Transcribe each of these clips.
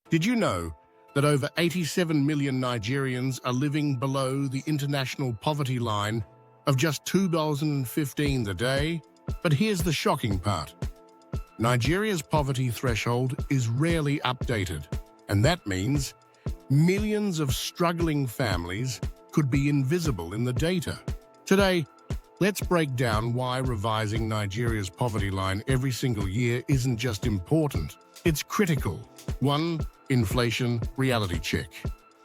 Did you know that over 87 million Nigerians are living below the international poverty line of just $2.15 a day? But here's the shocking part. Nigeria's poverty threshold is rarely updated, and that means millions of struggling families could be invisible in the data. Today, let's break down why revising Nigeria's poverty line every single year isn't just important, it's critical. 1. Inflation reality check.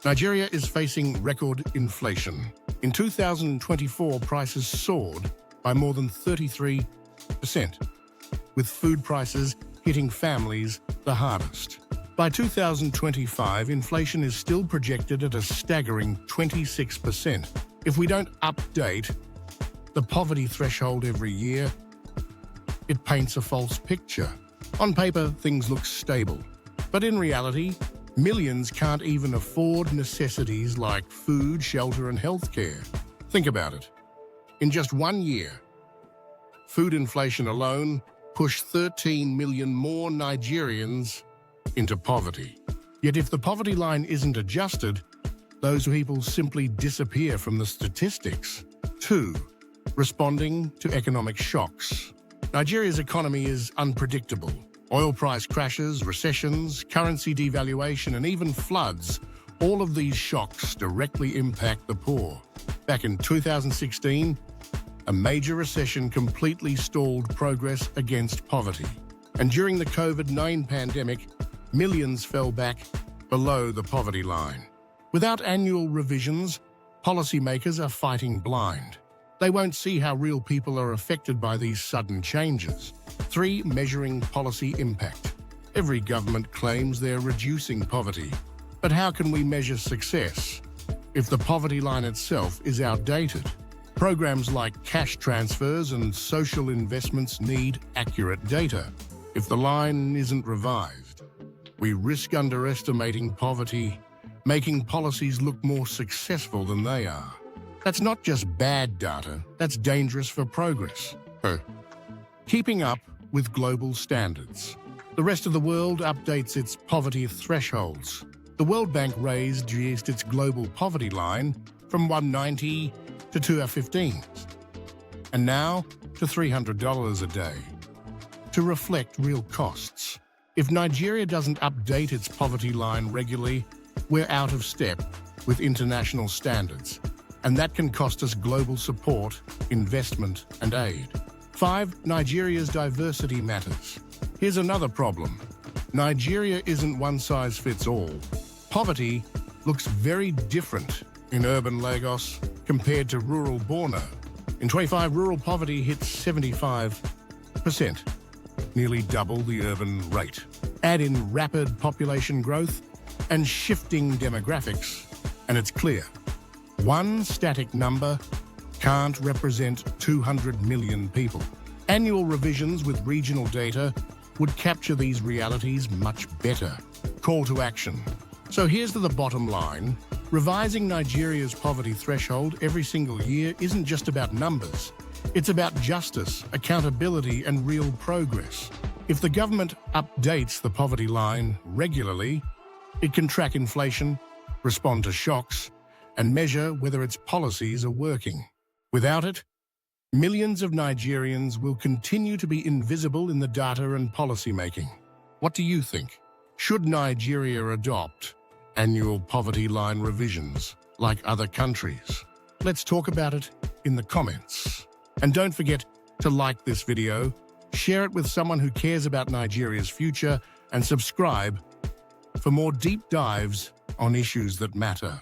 Nigeria is facing record inflation. In 2024, prices soared by more than 33%, with food prices hitting families the hardest. By 2025, inflation is still projected at a staggering 26%. If we don't update the poverty threshold every year, it paints a false picture. On paper, things look stable, but in reality, millions can't even afford necessities like food, shelter, and healthcare. Think about it. In just 1 year, food inflation alone pushed 13 million more Nigerians into poverty. Yet if the poverty line isn't adjusted, those people simply disappear from the statistics. 2. Responding to economic shocks. Nigeria's economy is unpredictable. Oil price crashes, recessions, currency devaluation, and even floods, all of these shocks directly impact the poor. Back in 2016, a major recession completely stalled progress against poverty. And during the COVID-19 pandemic, millions fell back below the poverty line. Without annual revisions, policymakers are fighting blind. They won't see how real people are affected by these sudden changes. 3. Measuring policy impact. Every government claims they're reducing poverty. But how can we measure success if the poverty line itself is outdated? Programs like cash transfers and social investments need accurate data. If the line isn't revised, we risk underestimating poverty, making policies look more successful than they are. That's not just bad data, that's dangerous for progress. Keeping up with global standards. The rest of the world updates its poverty thresholds. The World Bank raised its global poverty line from $190 to $215, and now to $300 a day, to reflect real costs. If Nigeria doesn't update its poverty line regularly, we're out of step with international standards, and that can cost us global support, investment, and aid. 5. Nigeria's diversity matters. Here's another problem. Nigeria isn't one size fits all. Poverty looks very different in urban Lagos compared to rural Borno. In 25, rural poverty hits 75%, nearly double the urban rate. Add in rapid population growth and shifting demographics, and it's clear. One static number can't represent 200 million people. Annual revisions with regional data would capture these realities much better. Call to action. So here's the bottom line. Revising Nigeria's poverty threshold every single year isn't just about numbers. It's about justice, accountability, and real progress. If the government updates the poverty line regularly, it can track inflation, respond to shocks, and measure whether its policies are working. Without it, millions of Nigerians will continue to be invisible in the data and policymaking. What do you think? Should Nigeria adopt annual poverty line revisions like other countries? Let's talk about it in the comments. And don't forget to like this video, share it with someone who cares about Nigeria's future, and subscribe for more deep dives on issues that matter.